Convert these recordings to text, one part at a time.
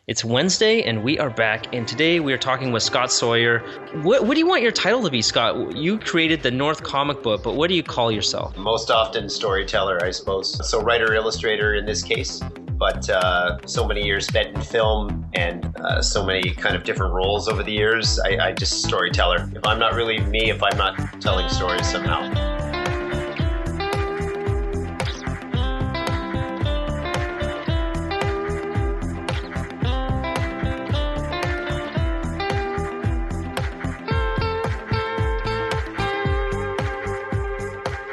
It's Wednesday, and we are back. And today we are talking with Scott Sawyer. What do you want your title to be, Scott? You created the North comic book, but what do you call yourself? Most often storyteller, I suppose. So writer-illustrator in this case, but so many years spent in film and so many kind of different roles over the years. I just storyteller. If I'm not really me, if I'm not telling stories somehow.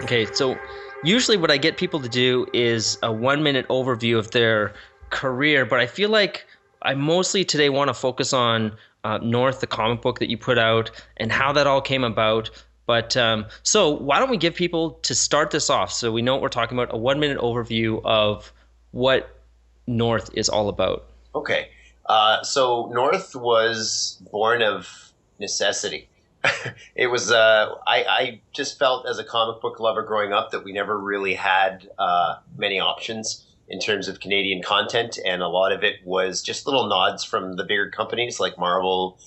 Okay, so usually what I get people to do is a 1-minute overview of their career, but I feel like I mostly today want to focus on North, the comic book that you put out, and how that all came about. But so why don't we give people, to start this off, so we know what we're talking about, a 1-minute overview of what North is all about. Okay, so North was born of necessity. It was, I just felt as a comic book lover growing up that we never really had many options in terms of Canadian content. And a lot of it was just little nods from the bigger companies like Marvel,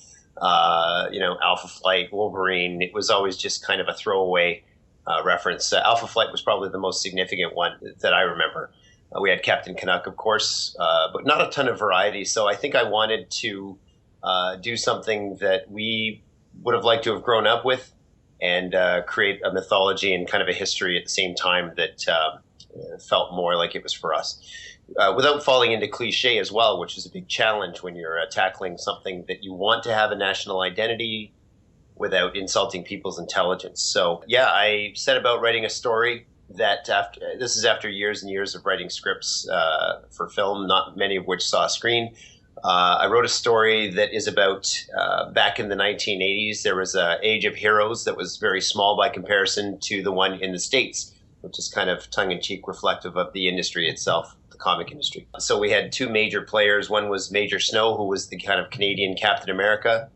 Alpha Flight, Wolverine. It was always just kind of a throwaway reference. Alpha Flight was probably the most significant one that I remember. We had Captain Canuck, of course, but not a ton of variety. So I think I wanted to do something that we would have liked to have grown up with and create a mythology and kind of a history at the same time that felt more like it was for us. Without falling into cliche as well, which is a big challenge when you're tackling something that you want to have a national identity without insulting people's intelligence. So yeah, I set about writing a story that this is after years and years of writing scripts for film, not many of which saw screen. I wrote a story that is about back in the 1980s. There was an Age of Heroes that was very small by comparison to the one in the States, which is kind of tongue-in-cheek reflective of the industry itself, the comic industry. So we had two major players. One was Major Snow, who was the kind of Canadian Captain America,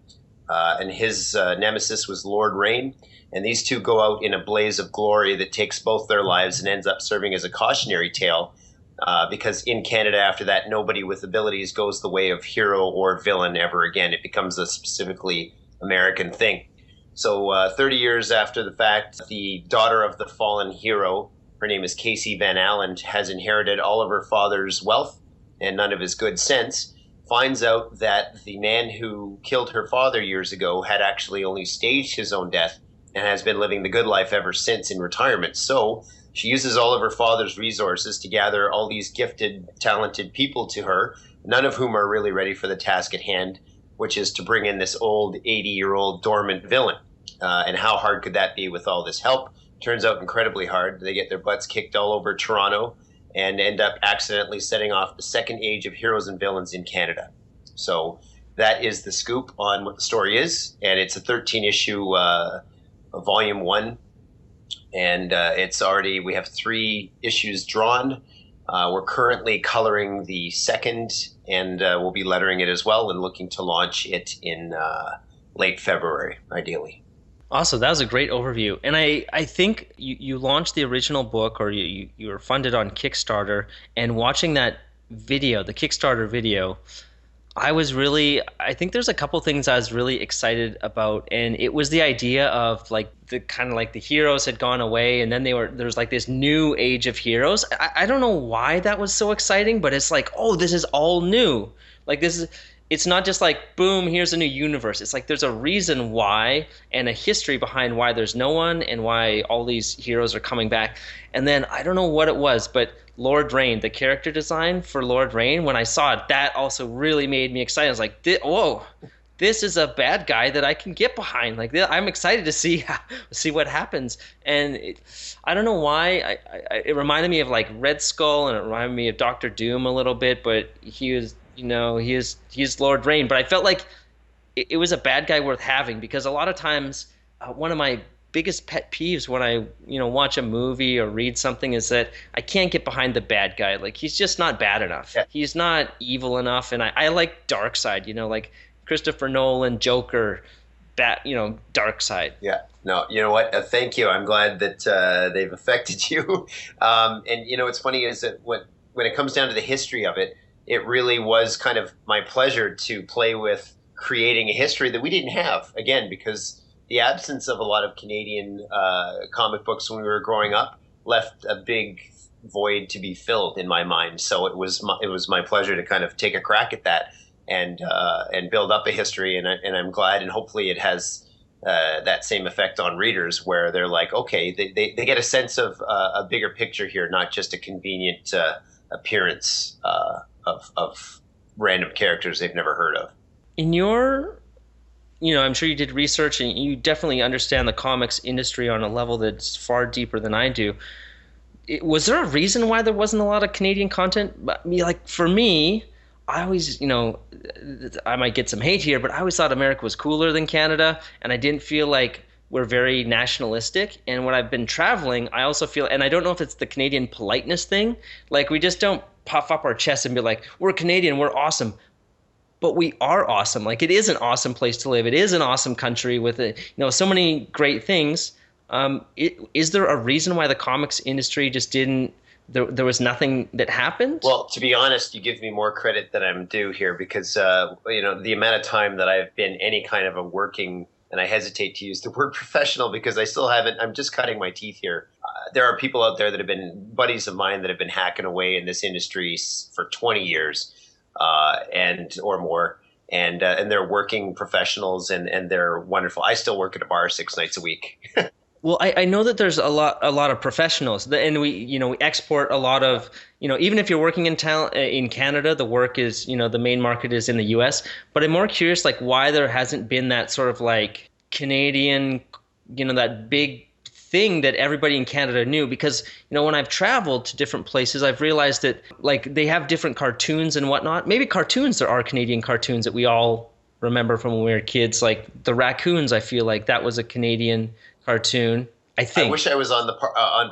and his nemesis was Lord Rain. And these two go out in a blaze of glory that takes both their lives and ends up serving as a cautionary tale. Because in Canada, after that, nobody with abilities goes the way of hero or villain ever again. It becomes a specifically American thing. So 30 years after the fact, the daughter of the fallen hero, her name is Casey Van Allen, has inherited all of her father's wealth and none of his good sense, finds out that the man who killed her father years ago had actually only staged his own death and has been living the good life ever since in retirement. So she uses all of her father's resources to gather all these gifted, talented people to her, none of whom are really ready for the task at hand, which is to bring in this old 80-year-old dormant villain. And how hard could that be with all this help? Turns out incredibly hard. They get their butts kicked all over Toronto and end up accidentally setting off the second age of heroes and villains in Canada. So that is the scoop on what the story is. And it's a 13-issue volume 1. And we have 3 issues drawn. We're currently coloring the second, and we'll be lettering it as well and looking to launch it in late February, ideally. Awesome. That was a great overview. And I think you launched the original book, or you were funded on Kickstarter, and watching that video, the Kickstarter video, I think there's a couple things I was really excited about, and it was the idea of the heroes had gone away, and then there's like this new age of heroes. I don't know why that was so exciting, but it's like, oh, this is all new. It's not just like, boom, here's a new universe. It's like there's a reason why and a history behind why there's no one and why all these heroes are coming back. And then I don't know what it was, but Lord Rain, the character design for Lord Rain, when I saw it, that also really made me excited. I was like, whoa, this is a bad guy that I can get behind. Like, I'm excited to see what happens. And I don't know why. It reminded me of like Red Skull, and it reminded me of Doctor Doom a little bit, but he's Lord Rain. But I felt like it was a bad guy worth having, because a lot of times one of my biggest pet peeves when I watch a movie or read something is that I can't get behind the bad guy. Like, he's just not bad enough. Yeah. He's not evil enough. And I like Darkseid, like Christopher Nolan, Joker, Darkseid. Yeah. No, you know what? Thank you. I'm glad that they've affected you. And it's funny is that when it comes down to the history of it, it really was kind of my pleasure to play with creating a history that we didn't have. Again, because the absence of a lot of Canadian comic books when we were growing up left a big void to be filled in my mind. So it was my pleasure to kind of take a crack at that and build up a history. And I'm glad, and hopefully it has that same effect on readers, where they're like, okay, they get a sense of a bigger picture here, not just a convenient appearance of random characters they've never heard of. In your, I'm sure you did research and you definitely understand the comics industry on a level that's far deeper than I do. Was there a reason why there wasn't a lot of Canadian content? Like for me, I always, I might get some hate here, but I always thought America was cooler than Canada, and I didn't feel like we're very nationalistic. And when I've been traveling, I also feel, and I don't know if it's the Canadian politeness thing, like we just don't puff up our chests and be like, we're Canadian, we're awesome. But we are awesome. Like it is an awesome place to live. It is an awesome country with so many great things. Is there a reason why the comics industry just didn't? There was nothing that happened? Well, to be honest, you give me more credit than I'm due here because, the amount of time that I've been any kind of a working, and I hesitate to use the word professional because I still haven't, I'm just cutting my teeth here. There are people out there that have been buddies of mine that have been hacking away in this industry for 20 years or more. And they're working professionals and they're wonderful. I still work at a bar 6 nights a week. Well, I know that there's a lot of professionals, and we export a lot of, even if you're working in Canada, the work is, the main market is in the U.S. But I'm more curious, like why there hasn't been that sort of like Canadian, that big thing that everybody in Canada knew. Because when I've traveled to different places, I've realized that like they have different cartoons and whatnot. Maybe cartoons, there are Canadian cartoons that we all remember from when we were kids, like the raccoons. I feel like that was a Canadian cartoon. I think. I wish I was on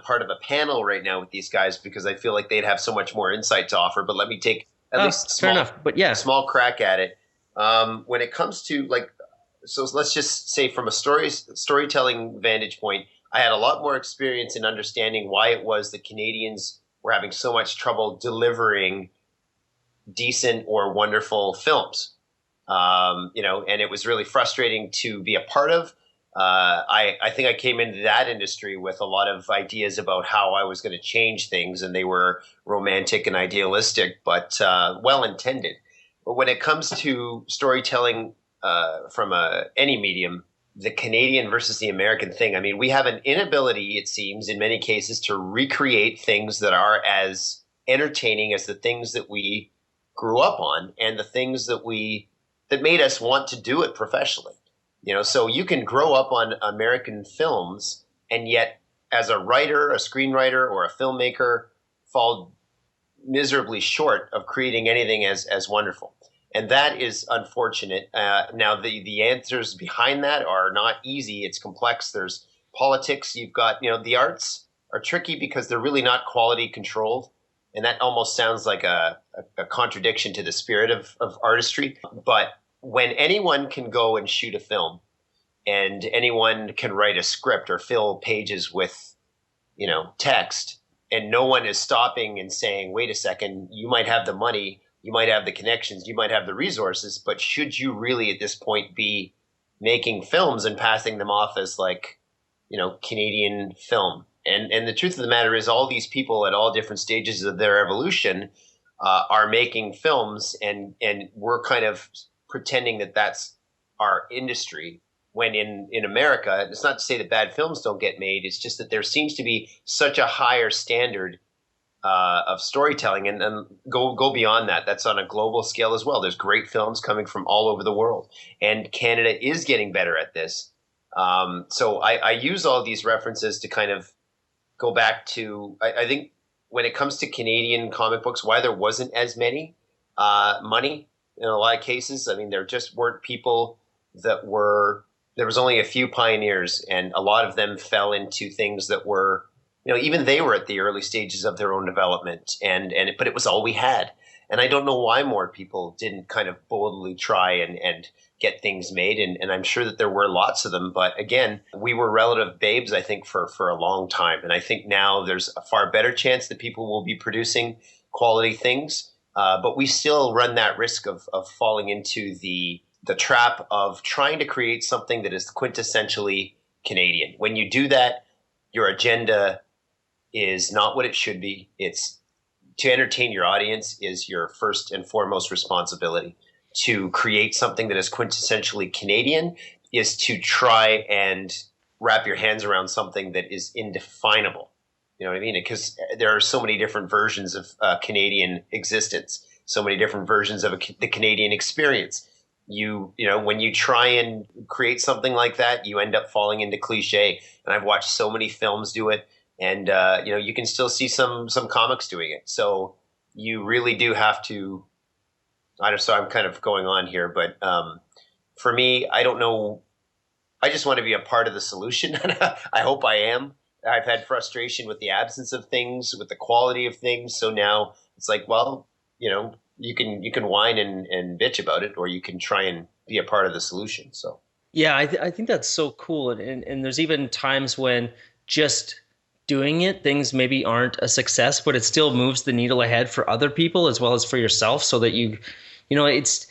part of a panel right now with these guys because I feel like they'd have so much more insight to offer. But let me take at least fair enough. But yeah, small crack at it. When it comes to so let's just say from a storytelling vantage point, I had a lot more experience in understanding why it was that Canadians were having so much trouble delivering decent or wonderful films. And it was really frustrating to be a part of. I think I came into that industry with a lot of ideas about how I was going to change things, and they were romantic and idealistic, but well intended. But when it comes to storytelling from any medium, the Canadian versus the American thing, I mean, we have an inability, it seems, in many cases, to recreate things that are as entertaining as the things that we grew up on and the things that made us want to do it professionally. So you can grow up on American films and yet as a writer, a screenwriter, or a filmmaker fall miserably short of creating anything as wonderful. And that is unfortunate. Now, the answers behind that are not easy. It's complex. There's politics. You've got, the arts are tricky because they're really not quality controlled. And that almost sounds like a contradiction to the spirit of artistry. But when anyone can go and shoot a film and anyone can write a script or fill pages with, text, and no one is stopping and saying, wait a second, you might have the money, you might have the connections, you might have the resources, but should you really at this point be making films and passing them off as Canadian film? And the truth of the matter is all these people at all different stages of their evolution are making films and we're kind of pretending that that's our industry when in America, it's not to say that bad films don't get made. It's just that there seems to be such a higher standard of storytelling and go beyond that. That's on a global scale as well. There's great films coming from all over the world and Canada is getting better at this. So I use all these references to kind of go back to, I think when it comes to Canadian comic books, why there wasn't as many money in a lot of cases. I mean, there just weren't people there was only a few pioneers and a lot of them fell into things that were, even they were at the early stages of their own development but it was all we had. And I don't know why more people didn't kind of boldly try and get things made. And I'm sure that there were lots of them. But again, we were relative babes, I think, for a long time. And I think now there's a far better chance that people will be producing quality things. But we still run that risk of falling into the trap of trying to create something that is quintessentially Canadian. When you do that, your agenda is not what it should be. It's to entertain your audience is your first and foremost responsibility. To create something that is quintessentially Canadian is to try and wrap your hands around something that is indefinable. You know what I mean? Because there are so many different versions of Canadian existence, so many different versions of the Canadian experience. You know, when you try and create something like that, you end up falling into cliche. And I've watched so many films do it, and you know, you can still see some comics doing it. So you really do have to. I just so I'm kind of going on here, but for me, I don't know. I just want to be a part of the solution. I hope I am. I've had frustration with the absence of things, with the quality of things. So now it's like, well, you know, you can whine and bitch about it, or you can try and be a part of the solution. So Yeah, I think that's so cool. And there's even times when just doing it, things maybe aren't a success, but it still moves the needle ahead for other people as well as for yourself so that you know, it's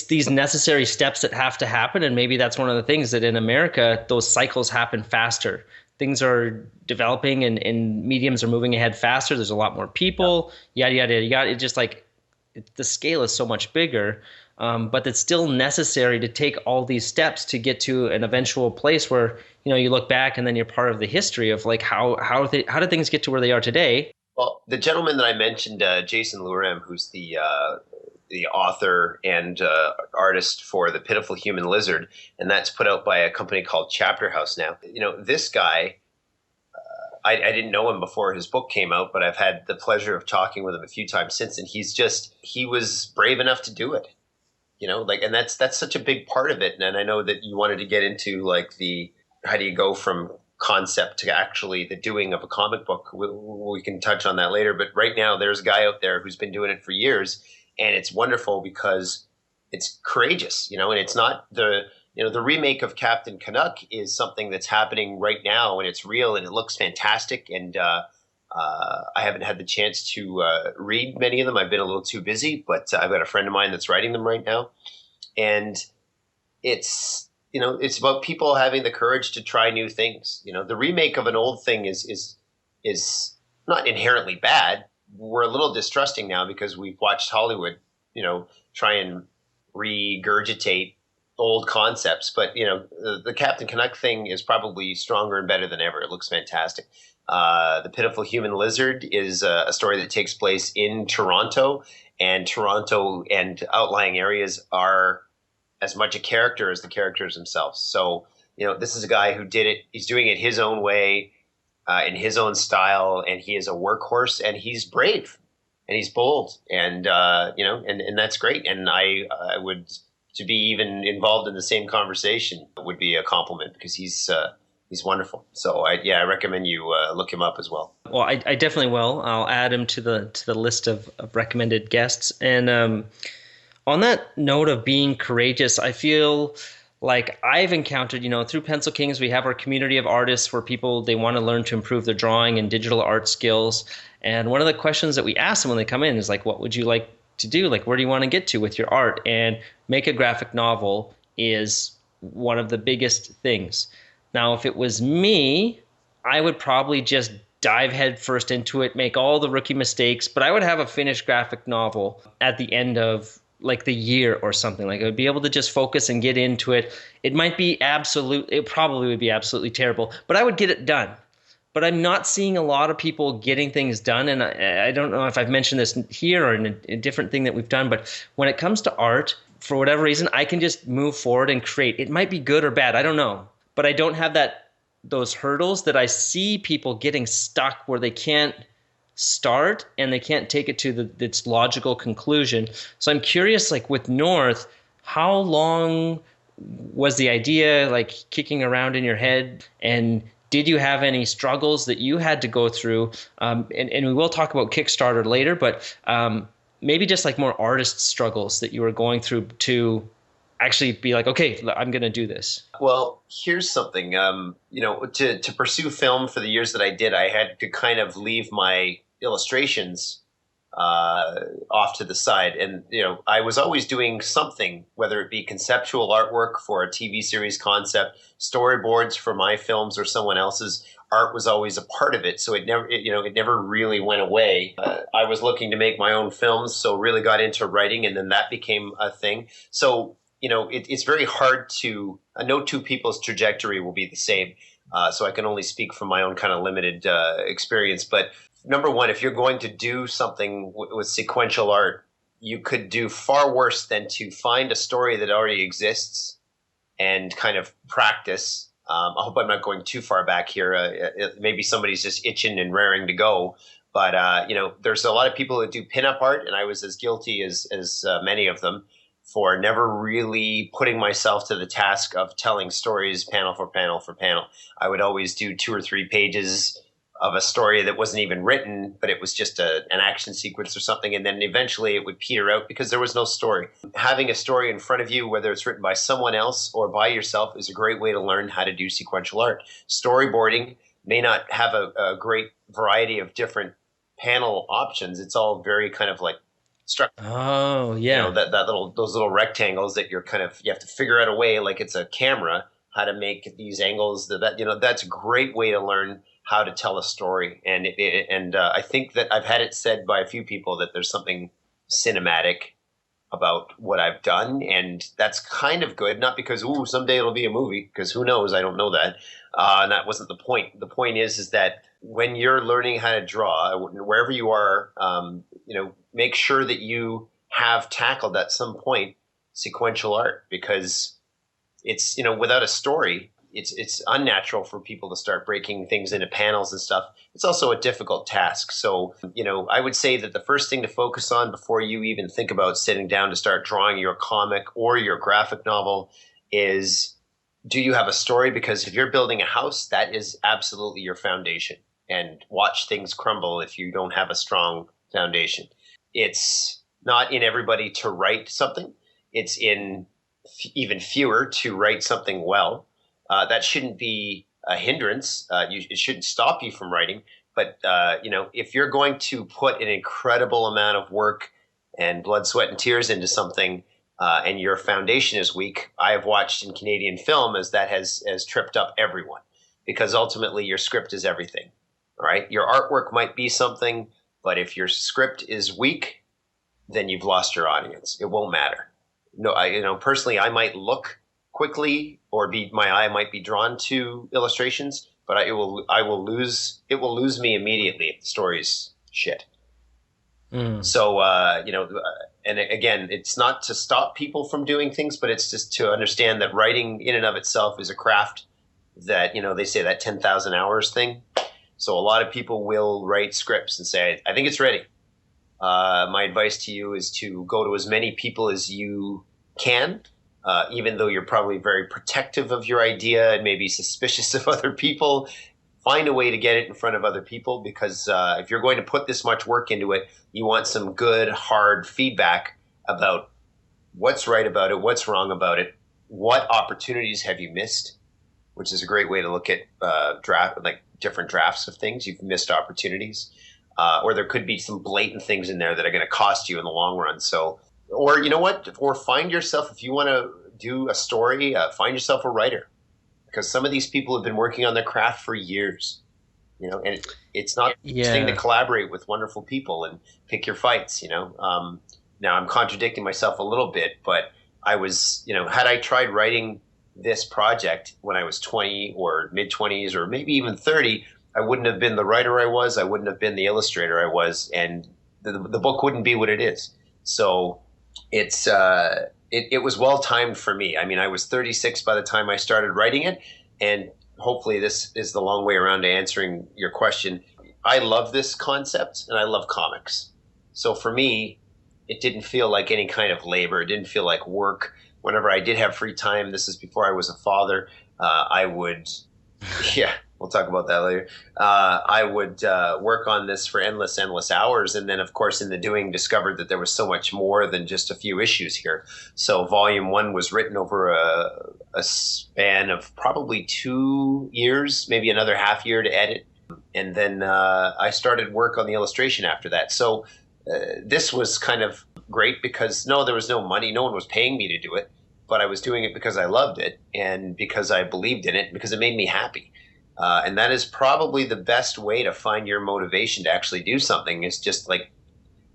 these necessary steps that have to happen. And maybe that's one of the things that in America, those cycles happen faster. Things are developing and mediums are moving ahead faster. There's a lot more people, yada, yada, yada. It just like the scale is so much bigger. But it's still necessary to take all these steps to get to an eventual place where you know you look back and then you're part of the history of like how did things get to where they are today. well, the gentleman that I mentioned, Jason Lurem, who's the author and artist for The Pitiful Human Lizard, and that's put out by a company called Chapter House now. You know, this guy, I didn't know him before his book came out, but I've had the pleasure of talking with him a few times since, and he was brave enough to do it. You know, like, and that's such a big part of it. And I know that you wanted to get into like the how do you go from concept to actually the doing of a comic book. We can touch on that later, but right now there's a guy out there who's been doing it for years, and it's wonderful because it's courageous, you know, and it's not the you know the remake of Captain Canuck is something that's happening right now, and it's real and it looks fantastic. And I haven't had the chance to read many of them. I've been a little too busy, but I've got a friend of mine that's writing them right now, and it's you know it's about people having the courage to try new things. You know, the remake of an old thing is not inherently bad. We're a little distrusting now because we've watched Hollywood, you know, try and regurgitate old concepts. But you know, the Captain Canuck thing is probably stronger and better than ever. It looks fantastic. The Pitiful Human Lizard is a story that takes place in Toronto, and Toronto and outlying areas are as much a character as the characters themselves. So, you know, this is a guy who did it. He's doing it his own way, in his own style, and he is a workhorse, and he's brave, and he's bold, and you know, and that's great. And I would to be even involved in the same conversation would be a compliment because he's wonderful. So I recommend you look him up as well. Well, I definitely will. I'll add him to the list of recommended guests. And on that note of being courageous, I feel like I've encountered, you know, through Pencil Kings, we have our community of artists where people, they want to learn to improve their drawing and digital art skills. And one of the questions that we ask them when they come in is like, what would you like to do? Like, where do you want to get to with your art? And make a graphic novel is one of the biggest things. Now, if it was me, I would probably just dive headfirst into it, make all the rookie mistakes, but I would have a finished graphic novel at the end of like the year or something. Like I would be able to just focus and get into it. It might be it probably would be absolutely terrible, but I would get it done. But I'm not seeing a lot of people getting things done. And I don't know if I've mentioned this here or in a different thing that we've done, but when it comes to art, for whatever reason, I can just move forward and create. It might be good or bad. I don't know. But I don't have those hurdles that I see people getting stuck where they can't start and they can't take it to its logical conclusion. So I'm curious, like with North, how long was the idea like kicking around in your head? And did you have any struggles that you had to go through? And we will talk about Kickstarter later, but maybe just like more artist struggles that you were going through to actually be like, okay, I'm going to do this. Well, here's something. You know, to pursue film for the years that I did, I had to kind of leave my illustrations off to the side. And, I was always doing something, whether it be conceptual artwork for a TV series concept, storyboards for my films or someone else's. Art was always a part of it. So it never really went away. I was looking to make my own films, so really got into writing, and then that became a thing. So, it's very hard to, no two people's trajectory will be the same. So I can only speak from my own kind of limited experience. But number one, if you're going to do something with sequential art, you could do far worse than to find a story that already exists and kind of practice. I hope I'm not going too far back here. Maybe somebody's just itching and raring to go. But, there's a lot of people that do pinup art, and I was as guilty as many of them for never really putting myself to the task of telling stories panel for panel for panel. I would always do 2 or 3 pages of a story that wasn't even written, but it was just an action sequence or something. And then eventually it would peter out because there was no story. Having a story in front of you, whether it's written by someone else or by yourself, is a great way to learn how to do sequential art. Storyboarding may not have a great variety of different panel options. It's all very kind of like structured. Oh, yeah. Those little rectangles that you have to figure out a way, like it's a camera, how to make these angles. That's a great way to learn how to tell a story. And I think that I've had it said by a few people that there's something cinematic about what I've done, and that's kind of good. Not because someday it'll be a movie, because who knows? I don't know that. And that wasn't the point. The point is that when you're learning how to draw, wherever you are, make sure that you have tackled at some point sequential art, because it's, without a story, it's unnatural for people to start breaking things into panels and stuff. It's also a difficult task. So, I would say that the first thing to focus on before you even think about sitting down to start drawing your comic or your graphic novel is, do you have a story? Because if you're building a house, that is absolutely your foundation. And watch things crumble if you don't have a strong foundation. It's not in everybody to write something. It's in even fewer to write something well. That shouldn't be a hindrance. It shouldn't stop you from writing. But, if you're going to put an incredible amount of work and blood, sweat, and tears into something, and your foundation is weak, I have watched in Canadian film as that has tripped up everyone, because ultimately your script is everything. Right? Your artwork might be something, but if your script is weak, then you've lost your audience. It won't matter. No, personally, I might look quickly, or my eye might be drawn to illustrations, but it will lose me immediately if the story's shit. So, and again, it's not to stop people from doing things, but it's just to understand that writing in and of itself is a craft that, they say that 10,000 hours thing. So a lot of people will write scripts and say, I think it's ready. My advice to you is to go to as many people as you can, even though you're probably very protective of your idea and maybe suspicious of other people. Find a way to get it in front of other people, because if you're going to put this much work into it, you want some good, hard feedback about what's right about it, what's wrong about it, what opportunities have you missed, which is a great way to look at different drafts of things. You've missed opportunities, or there could be some blatant things in there that are going to cost you in the long run. So, or you know what? Or find yourself, if you want to do a story, find yourself a writer, because some of these people have been working on their craft for years. And it's not a thing to collaborate with wonderful people and pick your fights. Now I'm contradicting myself a little bit, but I was, had I tried writing this project when I was 20 or mid-20s or maybe even 30, I wouldn't have been the writer I was. I wouldn't have been the illustrator I was, and the book wouldn't be what it is. So it was well timed for me. I mean, I was 36 by the time I started writing it, and hopefully this is the long way around to answering your question. I love this concept, and I love comics. So for me, it didn't feel like any kind of labor. It didn't feel like work. Whenever I did have free time, this is before I was a father, I would, we'll talk about that later. I would work on this for endless hours. And then, of course, in the doing, discovered that there was so much more than just a few issues here. So volume 1 was written over a span of probably 2 years, maybe another half year to edit. And then I started work on the illustration after that. So This was kind of great because no, there was no money. No one was paying me to do it, but I was doing it because I loved it and because I believed in it and because it made me happy. And that is probably the best way to find your motivation to actually do something is just like,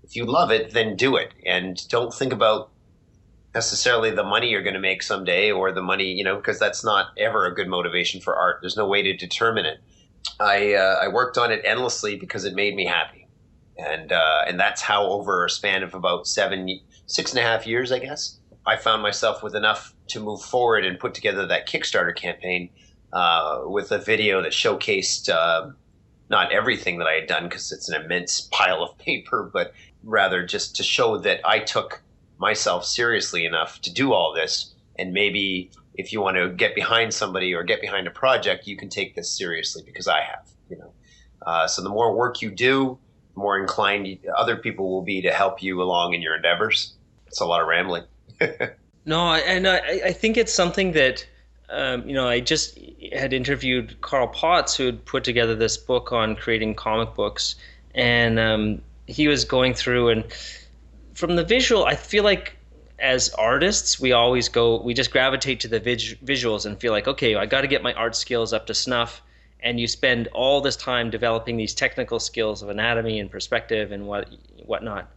if you love it, then do it. And don't think about necessarily the money you're going to make someday or the money, because that's not ever a good motivation for art. There's no way to determine it. I worked on it endlessly because it made me happy. And that's how over a span of about 6.5 years, I guess, I found myself with enough to move forward and put together that Kickstarter campaign with a video that showcased not everything that I had done because it's an immense pile of paper, but rather just to show that I took myself seriously enough to do all this. And maybe if you want to get behind somebody or get behind a project, you can take this seriously because I have. So the more work you do, the more inclined other people will be to help you along in your endeavors. It's a lot of rambling. No, and I think it's something that I just had interviewed Carl Potts, who had put together this book on creating comic books, and he was going through, and from the visual, I feel like as artists, we just gravitate to the visuals and feel like, okay, I got to get my art skills up to snuff, and you spend all this time developing these technical skills of anatomy and perspective and whatnot.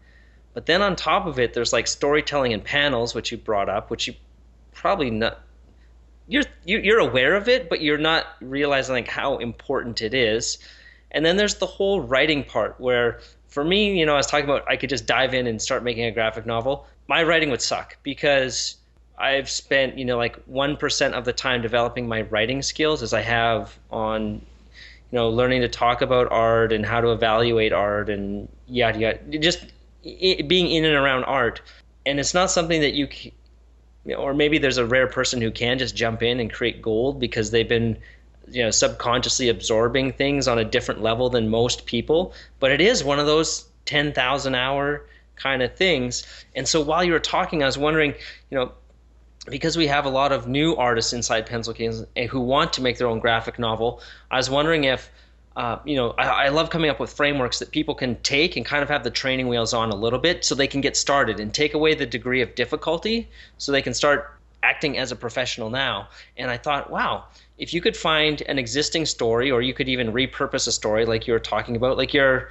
But then on top of it, there's like storytelling and panels, which you brought up, which you probably not. You're aware of it, but you're not realizing like how important it is. And then there's the whole writing part where, for me, I was talking about I could just dive in and start making a graphic novel. My writing would suck because I've spent, like 1% of the time developing my writing skills as I have on, learning to talk about art and how to evaluate art and yada yada. Just being in and around art. And it's not something that or maybe there's a rare person who can just jump in and create gold because they've been subconsciously absorbing things on a different level than most people. But it is one of those 10,000 hour kind of things. And so while you were talking, I was wondering, because we have a lot of new artists inside Pencil Kings who want to make their own graphic novel, I was wondering if I love coming up with frameworks that people can take and kind of have the training wheels on a little bit so they can get started and take away the degree of difficulty so they can start acting as a professional now. And I thought, wow, if you could find an existing story, or you could even repurpose a story like you were talking about, like you're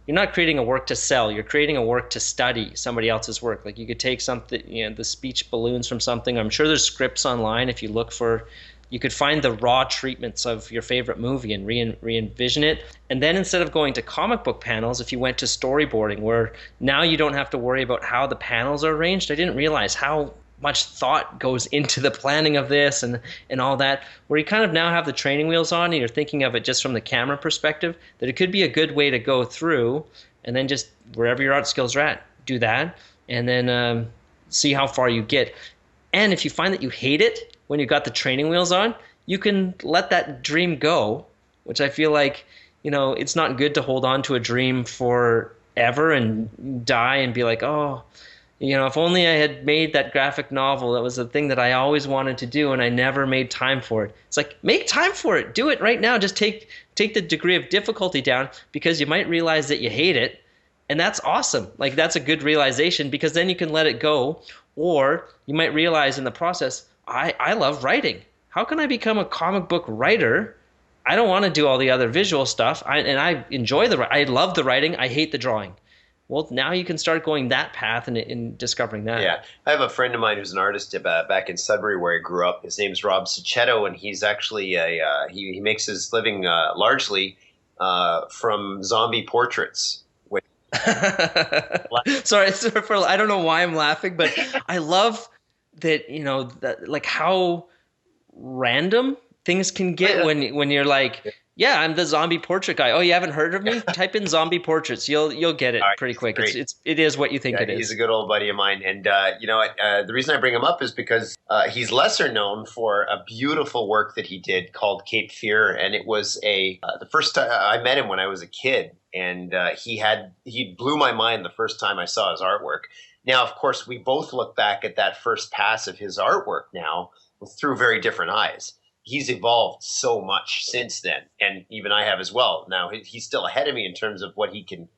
not creating a work to sell, you're creating a work to study somebody else's work. Like you could take something, the speech balloons from something. I'm sure there's scripts online if you look for. You could find the raw treatments of your favorite movie and re-envision it. And then instead of going to comic book panels, if you went to storyboarding, where now you don't have to worry about how the panels are arranged. I didn't realize how much thought goes into the planning of this and all that, where you kind of now have the training wheels on and you're thinking of it just from the camera perspective, that it could be a good way to go through and then just wherever your art skills are at, do that and then see how far you get. And if you find that you hate it, when you've got the training wheels on, you can let that dream go, which I feel like, it's not good to hold on to a dream forever and die and be like, oh, if only I had made that graphic novel. That was the thing that I always wanted to do and I never made time for it. It's like, make time for it. Do it right now. Just take the degree of difficulty down because you might realize that you hate it. And that's awesome. Like that's a good realization because then you can let it go. Or you might realize in the process, I love writing. How can I become a comic book writer? I don't want to do all the other visual stuff. I enjoy I love the writing. I hate the drawing. Well, now you can start going that path and discovering that. Yeah. I have a friend of mine who's an artist back in Sudbury where I grew up. His name's Rob Sachetto, and he's actually he makes his living largely from zombie portraits. Sorry, I don't know why I'm laughing, but I love that, that, like how random things can get when you're like, yeah, I'm the zombie portrait guy. Oh, you haven't heard of me? Type in zombie portraits. You'll get it pretty quick. It is what you think it is. He's a good old buddy of mine. And the reason I bring him up is because he's lesser known for a beautiful work that he did called Cape Fear. And it was the first time I met him when I was a kid. And he blew my mind the first time I saw his artwork. Now, of course, we both look back at that first pass of his artwork now through very different eyes. He's evolved so much since then, and even I have as well. Now he's still ahead of me in terms of what he can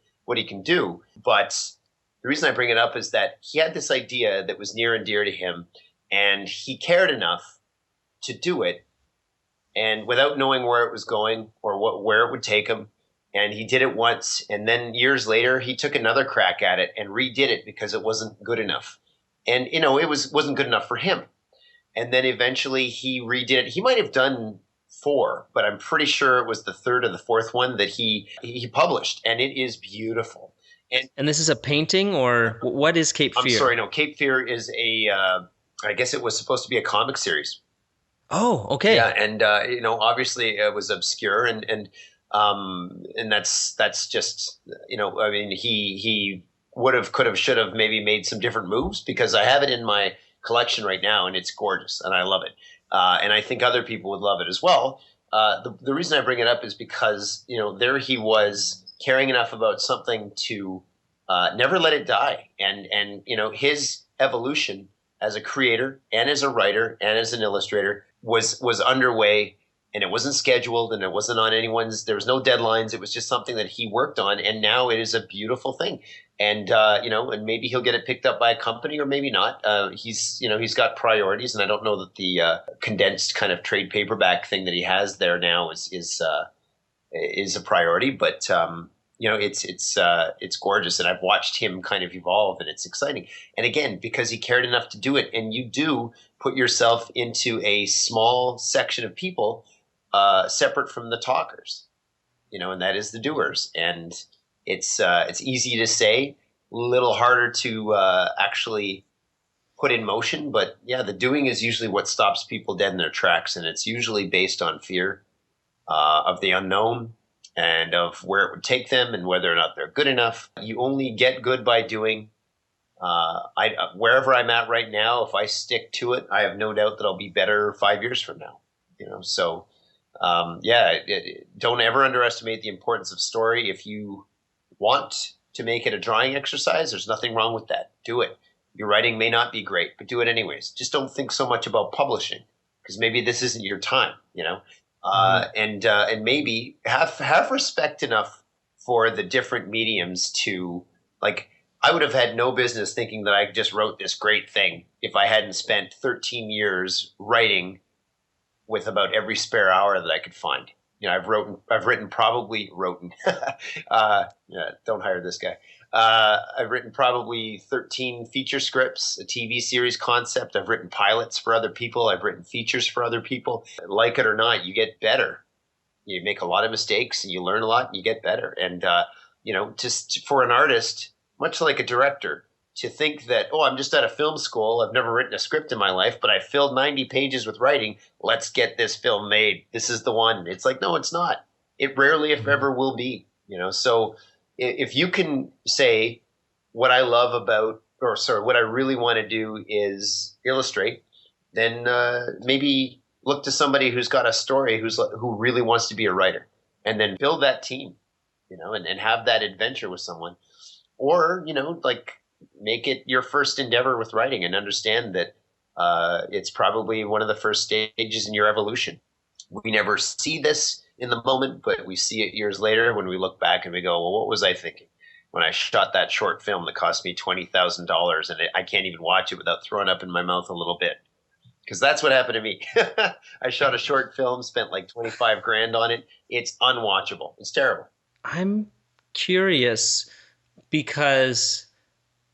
do, but the reason I bring it up is that he had this idea that was near and dear to him, and he cared enough to do it, and without knowing where it was going or where it would take him. And he did it once, and then years later, he took another crack at it and redid it because it wasn't good enough. And it wasn't good enough for him. And then eventually he redid it. He might have done four, but I'm pretty sure it was the third or the fourth one that he published, and it is beautiful. And this is a painting, or what is Cape I'm Fear? sorry, no, Cape Fear is I guess it was supposed to be a comic series. Oh, okay. Yeah, and obviously it was obscure, and that's just I mean, he could have, should have maybe made some different moves, because I have it in my collection right now, and it's gorgeous, and I love it, and I think other people would love it as well. The reason I bring it up is because there he was caring enough about something to never let it die, and his evolution as a creator and as a writer and as an illustrator was underway, and it wasn't scheduled, and it wasn't on anyone's, there was no deadlines. It was just something that he worked on, and now it is a beautiful thing. And and maybe he'll get it picked up by a company, or maybe not. He's got priorities, and I don't know that the condensed kind of trade paperback thing that he has there now is a priority, but it's gorgeous, and I've watched him kind of evolve, and it's exciting. And again, because he cared enough to do it, and you do put yourself into a small section of people separate from the talkers, and that is the doers. And it's easy to say, a little harder to actually put in motion. But yeah, the doing is usually what stops people dead in their tracks, and it's usually based on fear of the unknown and of where it would take them and whether or not they're good enough. You only get good by doing. Wherever I'm at right now, if I stick to it, I have no doubt that I'll be better 5 years from now. So don't ever underestimate the importance of story. If you want to make it a drawing exercise, there's nothing wrong with that. Do it. Your writing may not be great, but do it anyways. Just don't think so much about publishing, because maybe this isn't your time. And maybe have respect enough for the different mediums to, like, I would have had no business thinking that I just wrote this great thing if I hadn't spent 13 years writing with about every spare hour that I could find. I've written probably don't hire this guy. I've written probably 13 feature scripts, a TV series concept. I've written pilots for other people. I've written features for other people. Like it or not, you get better. You make a lot of mistakes, and you learn a lot, and you get better. And, just for an artist, much like a director, to think that, I'm just out of film school, I've never written a script in my life, but I filled 90 pages with writing, let's get this film made. This is the one. It's like, no, it's not. It rarely, if ever, will be. So if you can say what I love about, what I really want to do is illustrate, then maybe look to somebody who's got a story, who really wants to be a writer, and then build that team, and have that adventure with someone. Or, make it your first endeavor with writing, and understand that it's probably one of the first stages in your evolution. We never see this in the moment, but we see it years later when we look back and we go, well, what was I thinking when I shot that short film that cost me $20,000, and I can't even watch it without throwing up in my mouth a little bit? Because that's what happened to me. I shot a short film, spent like 25 grand on it. It's unwatchable. It's terrible. I'm curious, because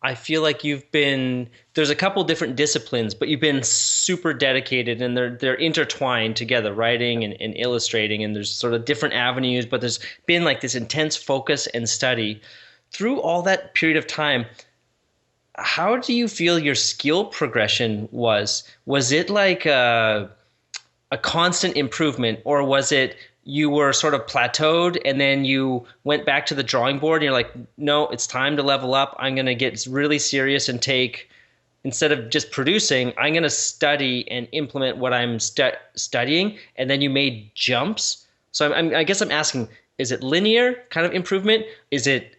I feel like there's a couple different disciplines, but you've been super dedicated, and they're intertwined together, writing and illustrating, and there's sort of different avenues, but there's been like this intense focus and study. Through all that period of time, how do you feel your skill progression was? Was it like a constant improvement, or was it you were sort of plateaued and then you went back to the drawing board and you're like, no, it's time to level up. I'm going to get really serious and instead of just producing, I'm going to study and implement what I'm studying. And then you made jumps. So I guess I'm asking, is it linear kind of improvement? Is it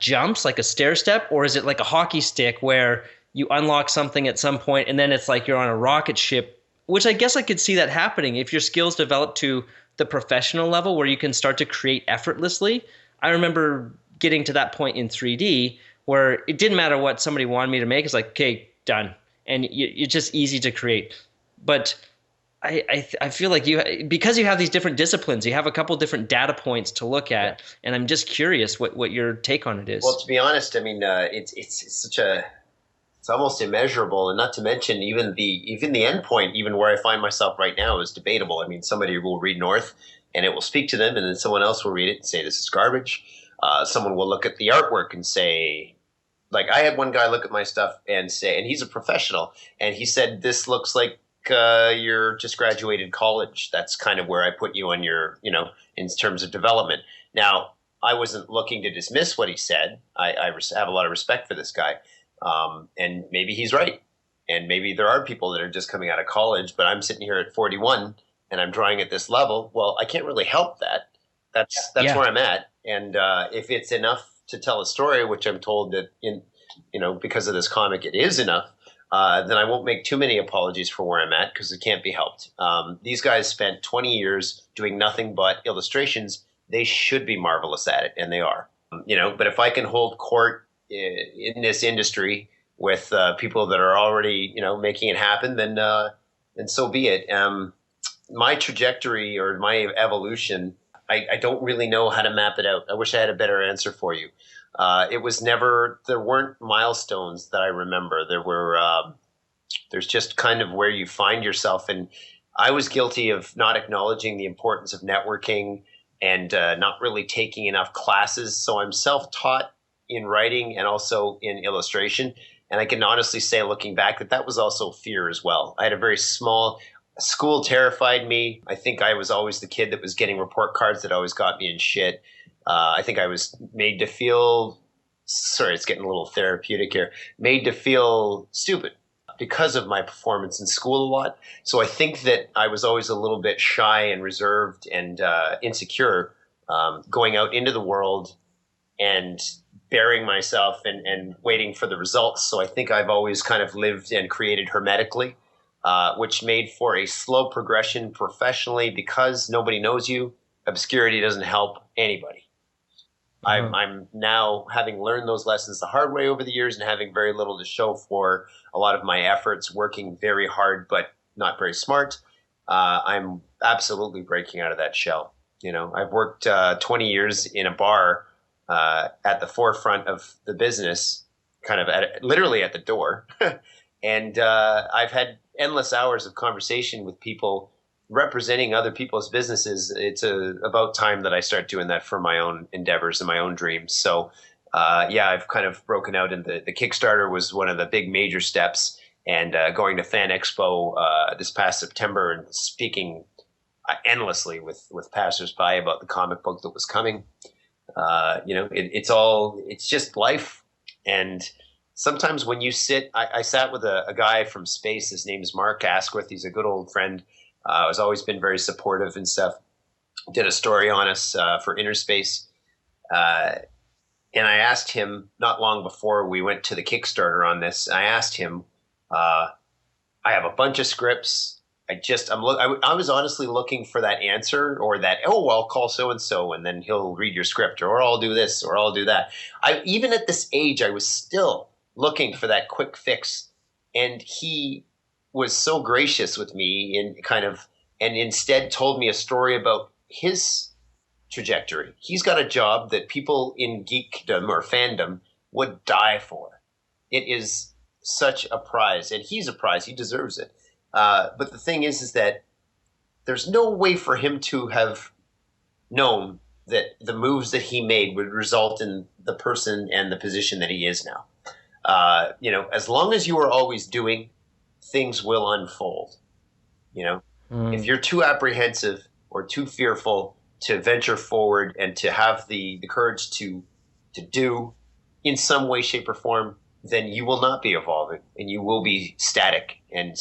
jumps, like a stair step? Or is it like a hockey stick where you unlock something at some point and then it's like you're on a rocket ship, which I guess I could see that happening if your skills develop to the professional level where you can start to create effortlessly. I remember getting to that point in 3D where it didn't matter what somebody wanted me to make. It's like, okay, done, and it's just easy to create. But I feel like because you have these different disciplines, you have a couple different data points to look Yeah. at, and I'm just curious what your take on it Well, is. to be honest, I mean, it's such a it's almost immeasurable, and not to mention even the end point, even where I find myself right now, is debatable. I mean, somebody will read North, and it will speak to them, and then someone else will read it and say this is garbage. Someone will look at the artwork and say, like, I had one guy look at my stuff and say, and he's a professional, and he said, this looks like you're just graduated college. That's kind of where I put you on your, in terms of development. Now, I wasn't looking to dismiss what he said. I have a lot of respect for this guy. And maybe he's right. And maybe there are people that are just coming out of college, but I'm sitting here at 41 and I'm drawing at this level. Well, I can't really help that. That's Yeah. where I'm at. And if it's enough to tell a story, which I'm told that because of this comic, it is enough, then I won't make too many apologies for where I'm at because it can't be helped. These guys spent 20 years doing nothing but illustrations. They should be marvelous at it, and they are. But if I can hold court in this industry with people that are already, making it happen, then so be it. My trajectory or my evolution, I don't really know how to map it out. I wish I had a better answer for you. There weren't milestones that I remember. There's just kind of where you find yourself. And I was guilty of not acknowledging the importance of networking and not really taking enough classes. So I'm self-taught in writing and also in illustration. And I can honestly say, looking back, that was also fear as well. I had a very small school terrified me. I think I was always the kid that was getting report cards that always got me in shit. I think I was made to feel, sorry, it's getting a little therapeutic here, made to feel stupid because of my performance in school a lot. So I think that I was always a little bit shy and reserved and insecure going out into the world and burying myself and waiting for the results. So I think I've always kind of lived and created hermetically, which made for a slow progression professionally because nobody knows you. Obscurity doesn't help anybody. Uh-huh. I'm now, having learned those lessons the hard way over the years and having very little to show for a lot of my efforts, working very hard but not very smart. I'm absolutely breaking out of that shell. I've worked 20 years in a bar at the forefront of the business, kind of literally at the door, and I've had endless hours of conversation with people representing other people's businesses. It's about time that I start doing that for my own endeavors and my own dreams. So, I've kind of broken out, and the Kickstarter was one of the big major steps. And going to Fan Expo this past September and speaking endlessly with passersby about the comic book that was coming. It's just life. And sometimes when you sit, I sat with a guy from space. His name is Mark Asquith. He's a good old friend. Has always been very supportive and stuff. Did a story on us for Inner Space. And I asked him not long before we went to the Kickstarter on this, I asked him, I have a bunch of scripts. I was honestly looking for that answer, or that, oh, well, I'll call so-and-so and then he'll read your script, or I'll do this or I'll do that. Even at this age, I was still looking for that quick fix. And he was so gracious with me and instead told me a story about his trajectory. He's got a job that people in geekdom or fandom would die for. It is such a prize, and he's a prize. He deserves it. But the thing is that there's no way for him to have known that the moves that he made would result in the person and the position that he is now. As long as you are always doing, things will unfold. If Mm. you're too apprehensive or too fearful to venture forward and to have the courage to do in some way, shape, or form, then you will not be evolving, and you will be static and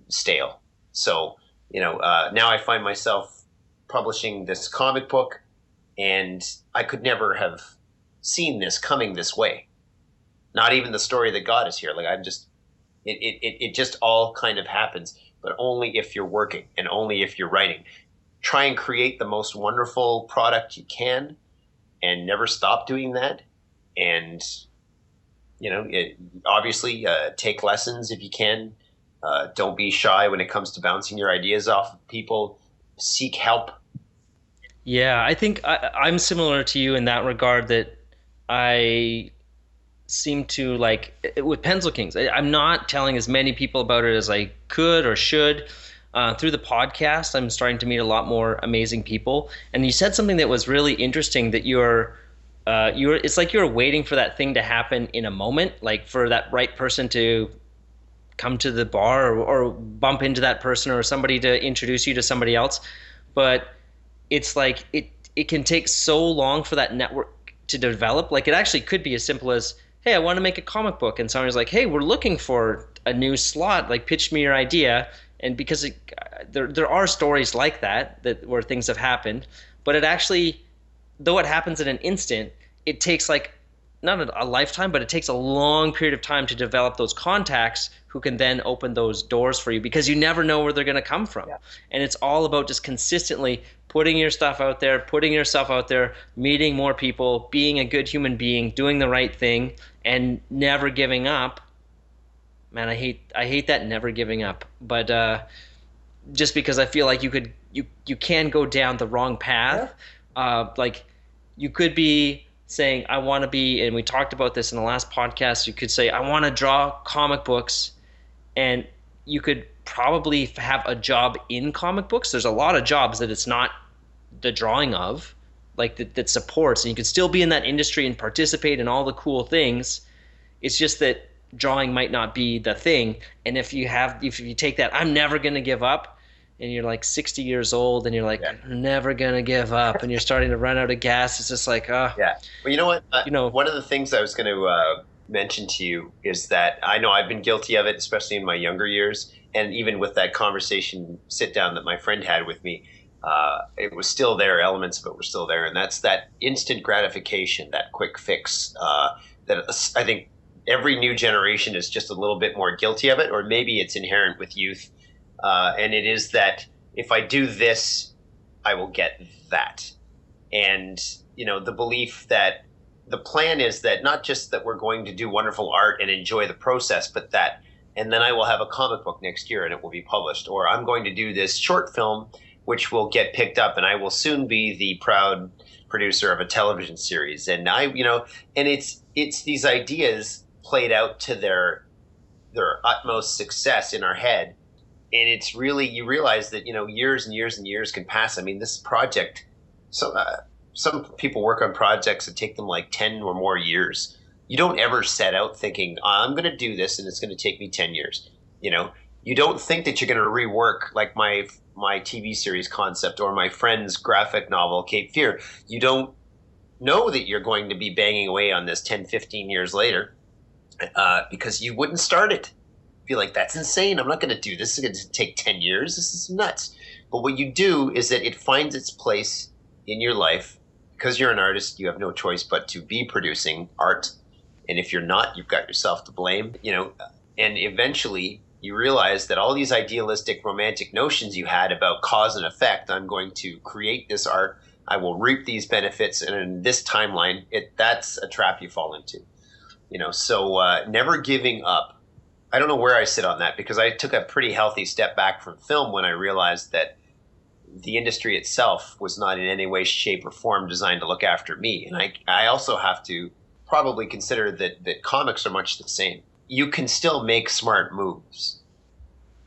stale. So, now I find myself publishing this comic book, and I could never have seen this coming this way. Not even the story that got us here. Like it just all kind of happens, but only if you're working and only if you're writing. Try and create the most wonderful product you can, and never stop doing that. and obviously take lessons if you can. Don't be shy when it comes to bouncing your ideas off of people. Seek help. Yeah, I think I'm similar to you in that regard that I seem to like with Pencil Kings. I'm not telling as many people about it as I could or should. Through the podcast, I'm starting to meet a lot more amazing people. And you said something that was really interesting that it's like you're waiting for that thing to happen in a moment, like for that right person to come to the bar or bump into that person or somebody to introduce you to somebody else. But it's like it can take so long for that network to develop. Like it actually could be as simple as, hey, I want to make a comic book, and somebody's like, hey, we're looking for a new slot. Like, pitch me your idea. And because there are stories like that where things have happened, but it actually, though it happens in an instant, it takes like not a lifetime, but it takes a long period of time to develop those contacts who can then open those doors for you because you never know where they're going to come from. Yeah. And it's all about just consistently putting your stuff out there, putting yourself out there, meeting more people, being a good human being, doing the right thing, and never giving up. Man, I hate that never giving up. But just because I feel like you can go down the wrong path. Yeah. Like you could be saying, I want to be, and we talked about this in the last podcast, you could say, I want to draw comic books, and you could probably have a job in comic books. There's a lot of jobs that it's not the drawing of, like that supports, and you could still be in that industry and participate in all the cool things. It's just that drawing might not be the thing. And if you take that, I'm never going to give up, and you're like 60 years old and you're like, I'm never going to give up, and you're starting to run out of gas. It's just like, yeah. Well, you know what? One of the things I was going to mention to you is that I know I've been guilty of it, especially in my younger years. And even with that conversation sit down that my friend had with me, it was still there. Elements of it were still there. And that's that instant gratification, that quick fix, that I think every new generation is just a little bit more guilty of it, or maybe it's inherent with youth. And it is that if I do this, I will get that. And, the belief that the plan is that not just that we're going to do wonderful art and enjoy the process, but that, and then I will have a comic book next year and it will be published, or I'm going to do this short film, which will get picked up and I will soon be the proud producer of a television series. And and it's these ideas played out to their utmost success in our head. And it's really, you realize that, years and years and years can pass. I mean, this project, some people work on projects that take them like 10 or more years. You don't ever set out thinking, I'm going to do this and it's going to take me 10 years. You don't think that you're going to rework like my TV series concept or my friend's graphic novel, Cape Fear. You don't know that you're going to be banging away on this 10, 15 years later because you wouldn't start it. Feel like that's insane. I'm not going to do this. It's going to take 10 years. This is nuts. But what you do is that it finds its place in your life. Because you're an artist, you have no choice but to be producing art. And if you're not, you've got yourself to blame, and eventually you realize that all these idealistic romantic notions you had about cause and effect, I'm going to create this art, I will reap these benefits, and in this timeline, that's a trap you fall into. So never giving up. I don't know where I sit on that because I took a pretty healthy step back from film when I realized that the industry itself was not in any way, shape, or form designed to look after me. And I also have to probably consider that comics are much the same. You can still make smart moves.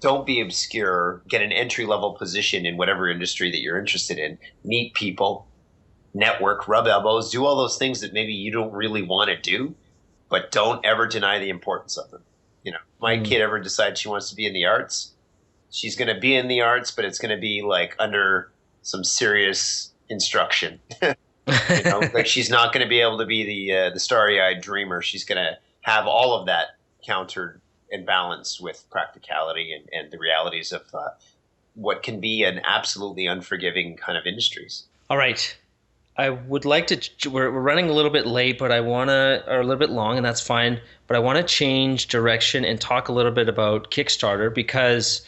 Don't be obscure. Get an entry-level position in whatever industry that you're interested in. Meet people, network, rub elbows, do all those things that maybe you don't really want to do, but don't ever deny the importance of them. My kid ever decides she wants to be in the arts, she's going to be in the arts, but it's going to be like under some serious instruction. Like she's not going to be able to be the starry-eyed dreamer. She's going to have all of that countered and balanced with practicality and the realities of what can be an absolutely unforgiving kind of industries. All right. I would like to, we're running a little bit late, but or a little bit long, and that's fine. But I want to change direction and talk a little bit about Kickstarter because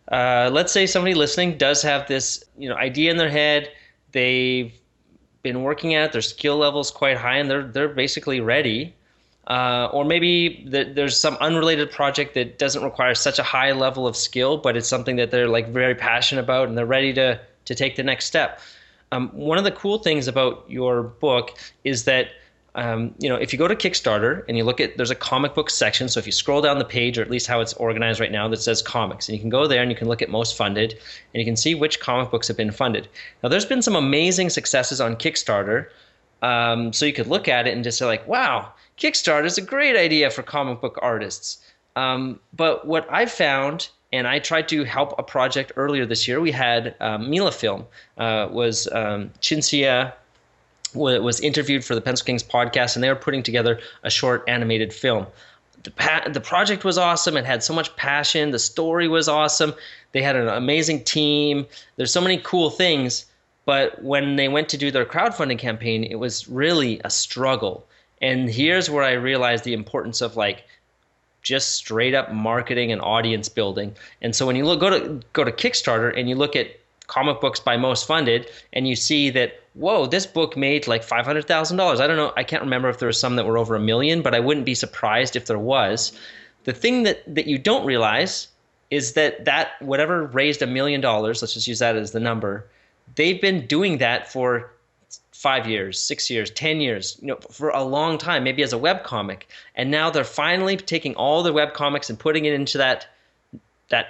let's say somebody listening does have this, idea in their head. They've been working at it, their skill level's quite high, and they're basically ready. Or maybe there's some unrelated project that doesn't require such a high level of skill, but it's something that they're like very passionate about, and they're ready to take the next step. One of the cool things about your book is that if you go to Kickstarter and you look at, there's a comic book section. So if you scroll down the page, or at least how it's organized right now, that says comics, and you can go there and you can look at most funded, and you can see which comic books have been funded. Now, there's been some amazing successes on Kickstarter. So you could look at it and just say like, wow, Kickstarter is a great idea for comic book artists. But what I found, and I tried to help a project earlier this year, we had Mila Film, Chinsia was interviewed for the Pencil Kings podcast, and they were putting together a short animated film. The project was awesome. It had so much passion. The story was awesome. They had an amazing team. There's so many cool things. But when they went to do their crowdfunding campaign, it was really a struggle. And here's where I realized the importance of like just straight up marketing and audience building. And so when you go to Kickstarter and you look at comic books by most funded, and you see that, whoa, this book made like $500,000. I don't know. I can't remember if there were some that were over $1 million, but I wouldn't be surprised if there was. The thing that you don't realize is that whatever raised $1 million, let's just use that as the number, they've been doing that for 5 years, 6 years, 10 years, for a long time, maybe as a webcomic. And now they're finally taking all the webcomics and putting it into that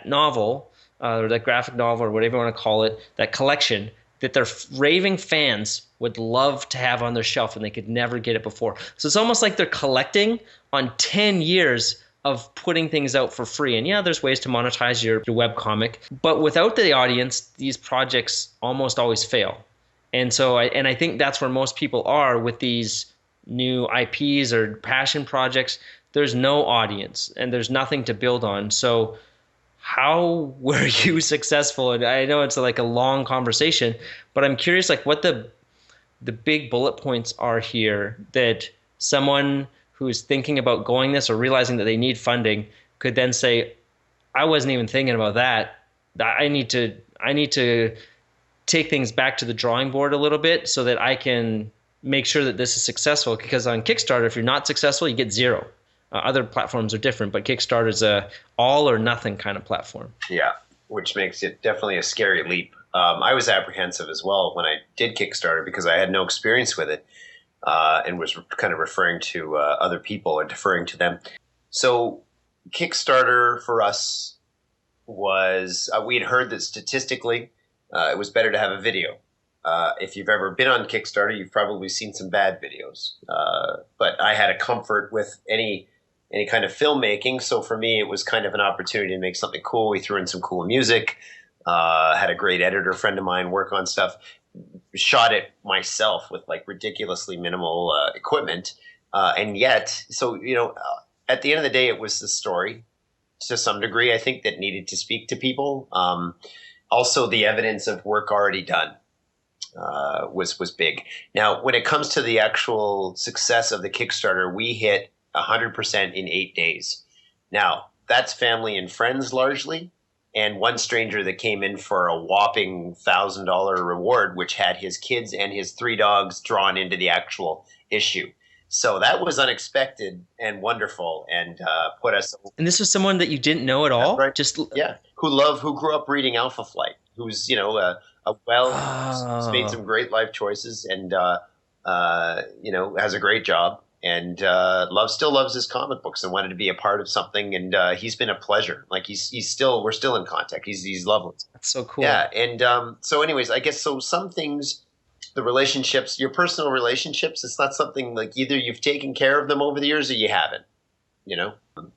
novel, or that graphic novel, or whatever you want to call it, that collection that their raving fans would love to have on their shelf, and they could never get it before. So it's almost like they're collecting on 10 years of putting things out for free. And yeah, there's ways to monetize your webcomic, but without the audience, these projects almost always fail. And so I think that's where most people are with these new IPs or passion projects. There's no audience and there's nothing to build on. So how were you successful? And I know it's like a long conversation, but I'm curious like what the big bullet points are here that someone who's thinking about going this or realizing that they need funding could then say, I wasn't even thinking about that. I need to take things back to the drawing board a little bit so that I can make sure that this is successful. Because on Kickstarter, if you're not successful, you get zero. Other platforms are different, but Kickstarter is a all or nothing kind of platform. Yeah, which makes it definitely a scary leap. I was apprehensive as well when I did Kickstarter because I had no experience with it and was kind of referring to other people or deferring to them. So Kickstarter for us was, we'd heard that statistically it was better to have a video. If you've ever been on Kickstarter, you've probably seen some bad videos. But I had a comfort with any kind of filmmaking. So for me, it was kind of an opportunity to make something cool. We threw in some cool music, had a great editor friend of mine work on stuff, shot it myself with like ridiculously minimal equipment. And yet, so, at the end of the day, it was the story to some degree, I think, that needed to speak to people. Also, the evidence of work already done was big. Now, when it comes to the actual success of the Kickstarter, we hit 100% in 8 days. Now, that's family and friends largely, and one stranger that came in for a whopping $1,000 reward, which had his kids and his 3 dogs drawn into the actual issue. So that was unexpected and wonderful, and put us. And this was someone that you didn't know at all, right? Just who grew up reading Alpha Flight, who's made some great life choices, and has a great job, and still loves his comic books and wanted to be a part of something. And he's been a pleasure. Like we're still in contact. He's lovely. That's so cool. Yeah, and so anyways, I guess so. Some things. The relationships, your personal relationships, it's not something like either you've taken care of them over the years or you haven't,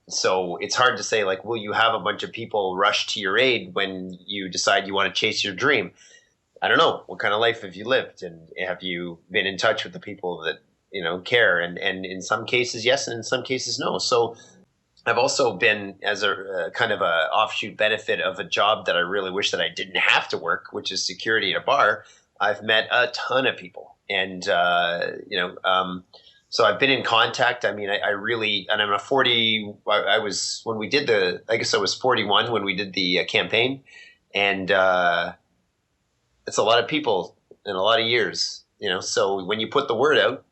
So it's hard to say like, will you have a bunch of people rush to your aid when you decide you want to chase your dream? I don't know. What kind of life have you lived? And have you been in touch with the people that, care? And in some cases, yes. And in some cases, no. So I've also been as a kind of a offshoot benefit of a job that I really wish that I didn't have to work, which is security at a bar. I've met a ton of people, and so I've been in contact. I mean, I really, and I'm a 40. I was when we did I guess I was 41 when we did the campaign, and it's a lot of people in a lot of years. So when you put the word out,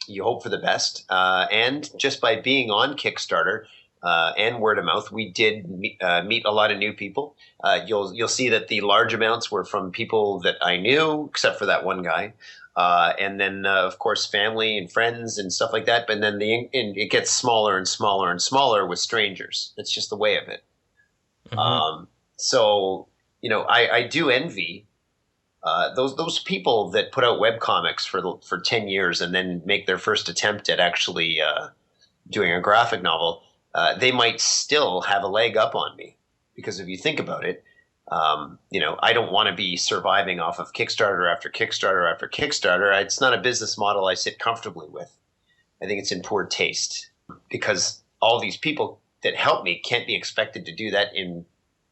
you hope for the best. And just by being on Kickstarter and word of mouth, we did meet a lot of new people. You'll see that the large amounts were from people that I knew, except for that one guy. And then, of course, family and friends and stuff like that. But then it gets smaller and smaller and smaller with strangers. It's just the way of it. Hmm. So, I do envy those people that put out web comics for 10 years and then make their first attempt at actually doing a graphic novel. They might still have a leg up on me, because if you think about it, I don't want to be surviving off of Kickstarter after Kickstarter after Kickstarter. It's not a business model I sit comfortably with. I think it's in poor taste, because all these people that help me can't be expected to do that in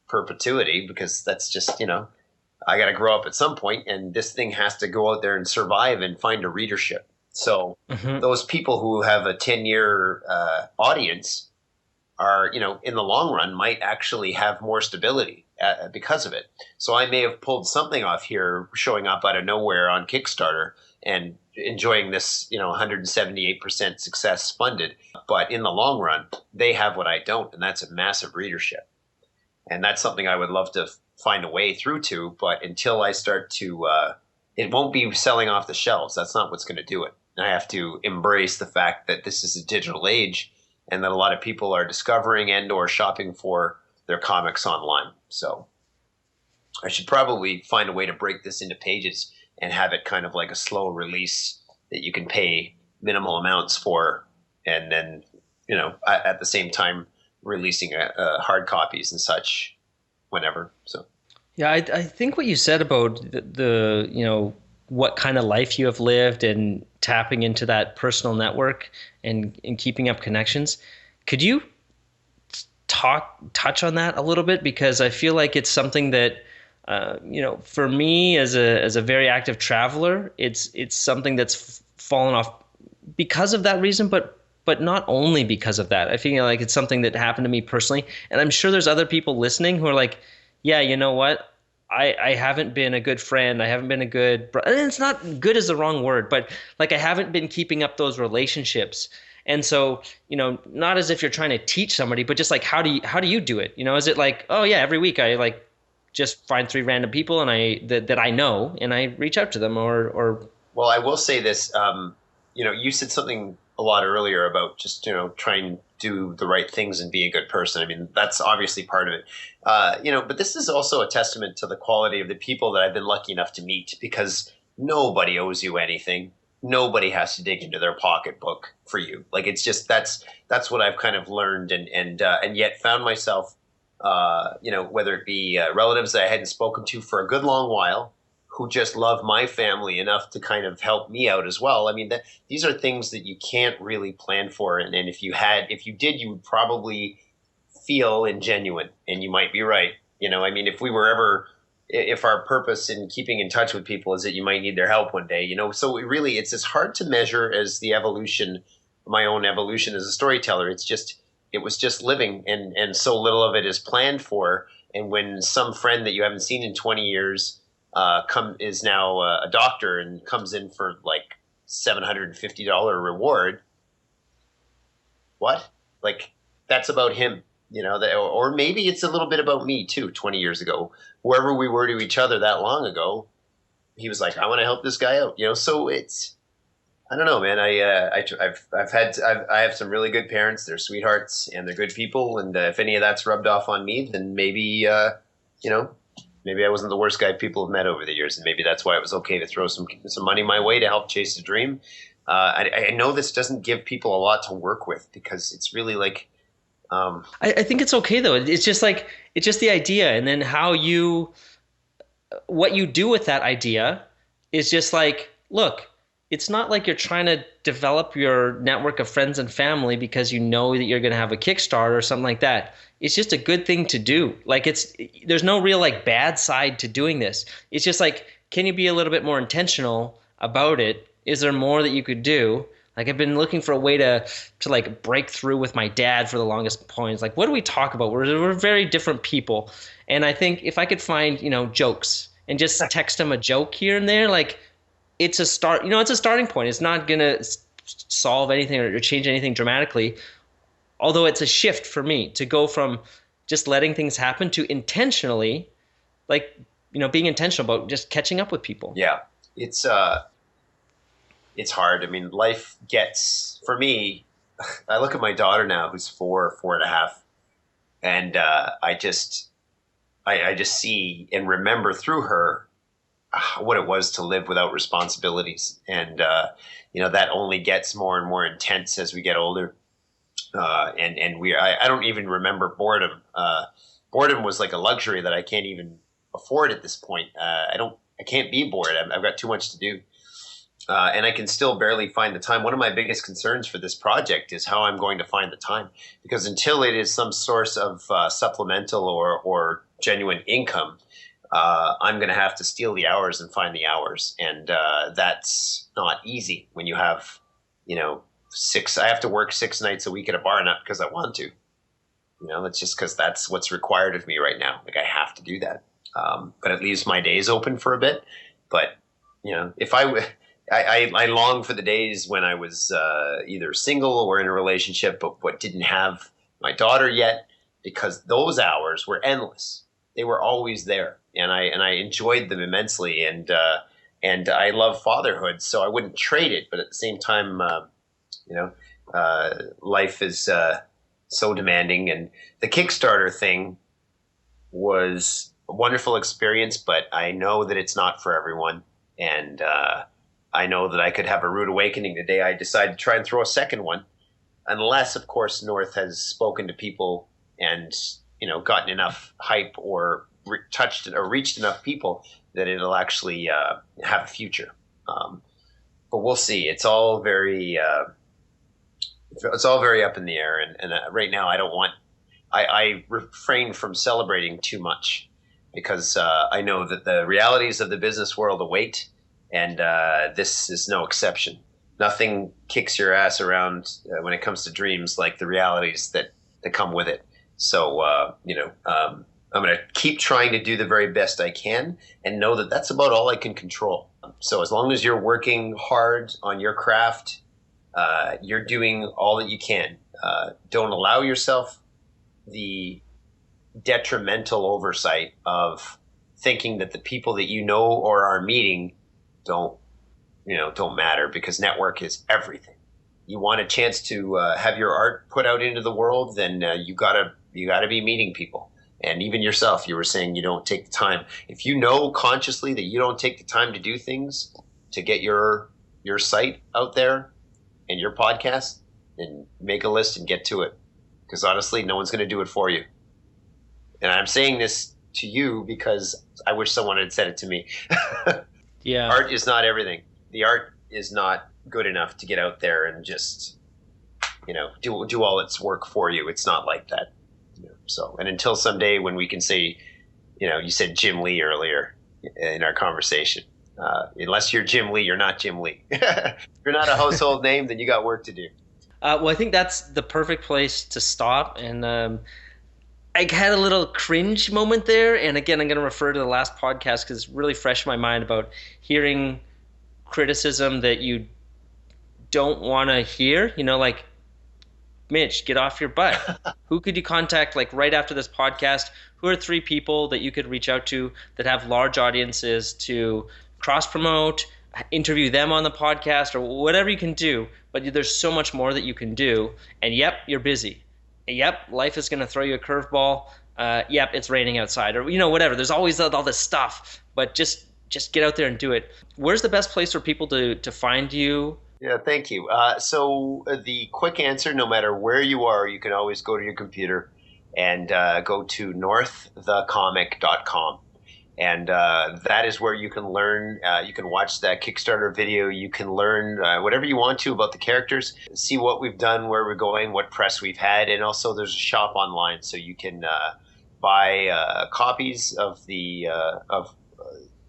perpetuity, because that's just, I got to grow up at some point, and this thing has to go out there and survive and find a readership. So Hmm. those people who have a 10-year audience are, in the long run, might actually have more stability because of it. So I may have pulled something off here, showing up out of nowhere on Kickstarter and enjoying this, 178% success funded. But in the long run, they have what I don't, and that's a massive readership. And that's something I would love to find a way through to. But until I start to, it won't be selling off the shelves. That's not what's going to do it. I have to embrace the fact that this is a digital age, and that a lot of people are discovering and or shopping for their comics online. So I should probably find a way to break this into pages and have it kind of like a slow release that you can pay minimal amounts for, and then, at the same time releasing hard copies and such whenever. So Yeah, I think what you said about what kind of life you have lived and tapping into that personal network and keeping up connections. Could you touch on that a little bit? Because I feel like it's something that for me as a very active traveler, it's something that's fallen off because of that reason, but not only because of that. I feel like it's something that happened to me personally, and I'm sure there's other people listening who are like, yeah, you know what? I haven't been a good friend. I haven't been a good, and it's not good is the wrong word, but like I haven't been keeping up those relationships. And so, not as if you're trying to teach somebody, but just like how do you do it? Is it like, oh yeah, every week I like just find three random people and that I know and I reach out to them or well, I will say this. You said something a lot earlier about just, trying to do the right things and be a good person. I mean, that's obviously part of it. But this is also a testament to the quality of the people that I've been lucky enough to meet, because nobody owes you anything. Nobody has to dig into their pocketbook for you. Like, it's just, that's what I've kind of learned, and yet found myself, whether it be relatives that I hadn't spoken to for a good long while, who just love my family enough to kind of help me out as well. I mean, these are things that you can't really plan for. And if you did, you would probably feel ingenuine, and you might be right. I mean, if our purpose in keeping in touch with people is that you might need their help one day, so it's as hard to measure as my own evolution as a storyteller. It was just living, and so little of it is planned for. And when some friend that you haven't seen in 20 years is now a doctor and comes in for like $750 reward, what? Like, that's about him, or maybe it's a little bit about me too. 20 years ago, whoever we were to each other that long ago, he was like, I want to help this guy out, so I don't know, man. I have some really good parents. They're sweethearts and they're good people. And if any of that's rubbed off on me, then maybe I wasn't the worst guy people have met over the years, and maybe that's why it was okay to throw some money my way to help chase a dream. I know this doesn't give people a lot to work with, because it's really like, I think it's okay though. It's just the idea, and then what you do with that idea is just like, look, it's not like you're trying to develop your network of friends and family because you know that you're going to have a Kickstarter or something like that. It's just a good thing to do. Like, there's no real like bad side to doing this. It's just like, can you be a little bit more intentional about it? Is there more that you could do? Like, I've been looking for a way to like break through with my dad for the longest points. Like, what do we talk about? We're very different people. And I think if I could find, jokes and just text him a joke here and there, like, it's a start. It's a starting point. It's not gonna solve anything or change anything dramatically. Although it's a shift for me to go from just letting things happen to intentionally, like being intentional about just catching up with people. Yeah, it's hard. I mean, life gets for me. I look at my daughter now, who's 4.5, and I just see and remember through her what it was to live without responsibilities, and that only gets more and more intense as we get older. I don't even remember boredom. Boredom was like a luxury that I can't even afford at this point. I can't be bored. I've got too much to do. And I can still barely find the time. One of my biggest concerns for this project is how I'm going to find the time, because until it is some source of supplemental or genuine income, I'm going to have to steal the hours and find the hours. And that's not easy when you have, I have to work 6 nights a week at a bar, not because I want to. That's just because that's what's required of me right now. Like, I have to do that. But it leaves my days open for a bit. But, if I long for the days when I was either single or in a relationship, but didn't have my daughter yet, because those hours were endless. They were always there, and I enjoyed them immensely, and I love fatherhood, so I wouldn't trade it. But at the same time, life is so demanding, and the Kickstarter thing was a wonderful experience, but I know that it's not for everyone, and I know that I could have a rude awakening the day I decide to try and throw a second one, unless, of course, North has spoken to people and gotten enough hype or touched or reached enough people that it'll actually have a future. But we'll see. It's all very up in the air, and right now I refrain from celebrating too much, because I know that the realities of the business world await. And this is no exception. Nothing kicks your ass around when it comes to dreams like the realities that come with it. So, I'm going to keep trying to do the very best I can, and know that that's about all I can control. So as long as you're working hard on your craft, you're doing all that you can. Don't allow yourself the detrimental oversight of thinking that the people that or are meeting don't matter, because network is everything. You want a chance to have your art put out into the world, then you gotta be meeting people, and even yourself. You were saying you don't take the time. If you know consciously that you don't take the time to do things to get your site out there and your podcast, then make a list and get to it, because honestly, no one's going to do it for you. And I'm saying this to you because I wish someone had said it to me. Yeah. Art is not everything. The art is not good enough to get out there and just, do all its work for you. It's not like that. So, and until someday when we can say, you said Jim Lee earlier in our conversation. Unless you're Jim Lee, you're not Jim Lee. If you're not a household name, then you got work to do. Well, I think that's the perfect place to stop. And I had a little cringe moment there. And again, I'm going to refer to the last podcast because it's really fresh in my mind about hearing criticism that you don't want to hear. Like, Mitch, get off your butt. Who could you contact right after this podcast? Who are 3 people that you could reach out to that have large audiences to cross-promote, interview them on the podcast, or whatever you can do? But there's so much more that you can do. And yep, you're busy. Yep, life is going to throw you a curveball. Yep, it's raining outside, or whatever. There's always all this stuff, but just get out there and do it. Where's the best place for people to find you? Yeah, thank you. So the quick answer, no matter where you are, you can always go to your computer and go to norththecomic.com. And that is where you can learn. You can watch that Kickstarter video. You can learn whatever you want to about the characters, see what we've done, where we're going, what press we've had. And also there's a shop online, so you can buy copies of the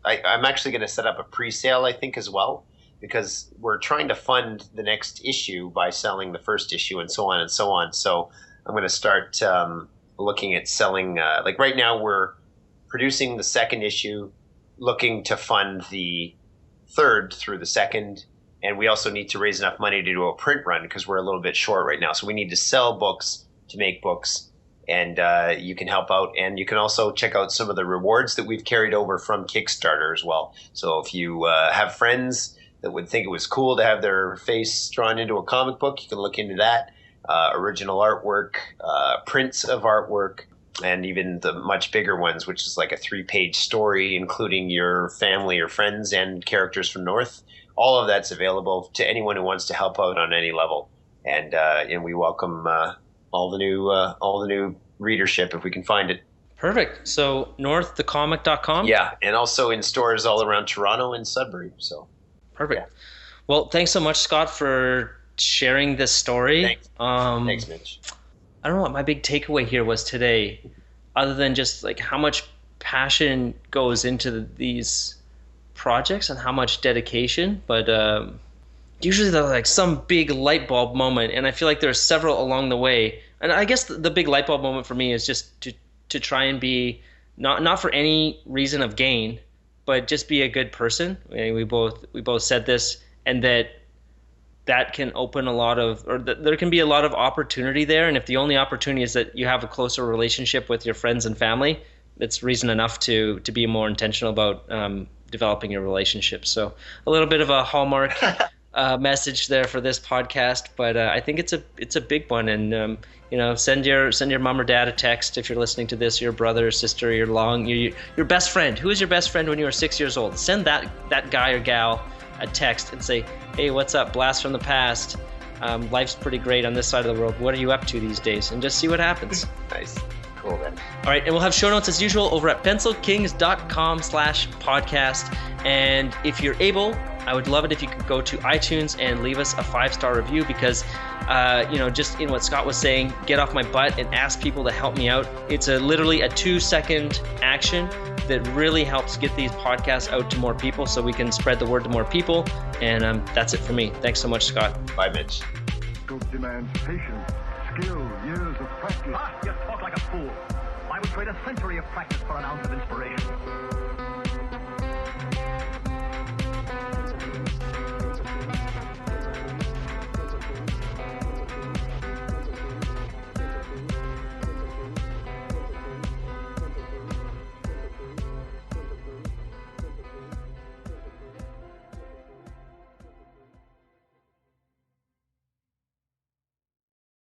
I'm actually going to set up a pre-sale, I think, as well, because we're trying to fund the next issue by selling the first issue and so on and so on. So I'm going to start looking at selling, right now we're producing the second issue, looking to fund the 3rd through the 2nd. And we also need to raise enough money to do a print run because we're a little bit short right now. So we need to sell books to make books. And you can help out. And you can also check out some of the rewards that we've carried over from Kickstarter as well. So if you have friends that would think it was cool to have their face drawn into a comic book, you can look into that. Original artwork, prints of artwork, and even the much bigger ones, which is like a 3-page story, including your family or friends and characters from North. All of that's available to anyone who wants to help out on any level. And we welcome all the new readership if we can find it. Perfect. So norththecomic.com? Yeah, and also in stores all around Toronto and Sudbury. So perfect. Yeah. Well, thanks so much, Scott, for sharing this story. Thanks. Thanks, Mitch. I don't know what my big takeaway here was today, other than just like how much passion goes into these projects and how much dedication. But usually there's like some big light bulb moment, and I feel like there's several along the way. And I guess the big light bulb moment for me is just to try and be not for any reason of gain, but just be a good person. We both said this, and that can open a lot of, or there can be a lot of opportunity there. And if the only opportunity is that you have a closer relationship with your friends and family, it's reason enough to be more intentional about developing your relationship. So a little bit of a hallmark message there for this podcast, but I think it's a big one. And send your mom or dad a text if you're listening to this, your brother or sister, your best friend. Who is your best friend when you were 6 years old? Send that guy or gal a text and say, hey, what's up? Blast from the past. Life's pretty great on this side of the world. What are you up to these days? And just see what happens. Nice. Cool, man. All right, and we'll have show notes as usual over at pencilkings.com/podcast. And if you're able, I would love it if you could go to iTunes and leave us a 5-star review because, just in what Scott was saying, get off my butt and ask people to help me out. It's literally a 2-second action that really helps get these podcasts out to more people so we can spread the word to more people. And that's it for me. Thanks so much, Scott. Bye, Mitch. Scope demands patience, skill, years of practice. You talk like a fool. I would trade a century of practice for an ounce of inspiration.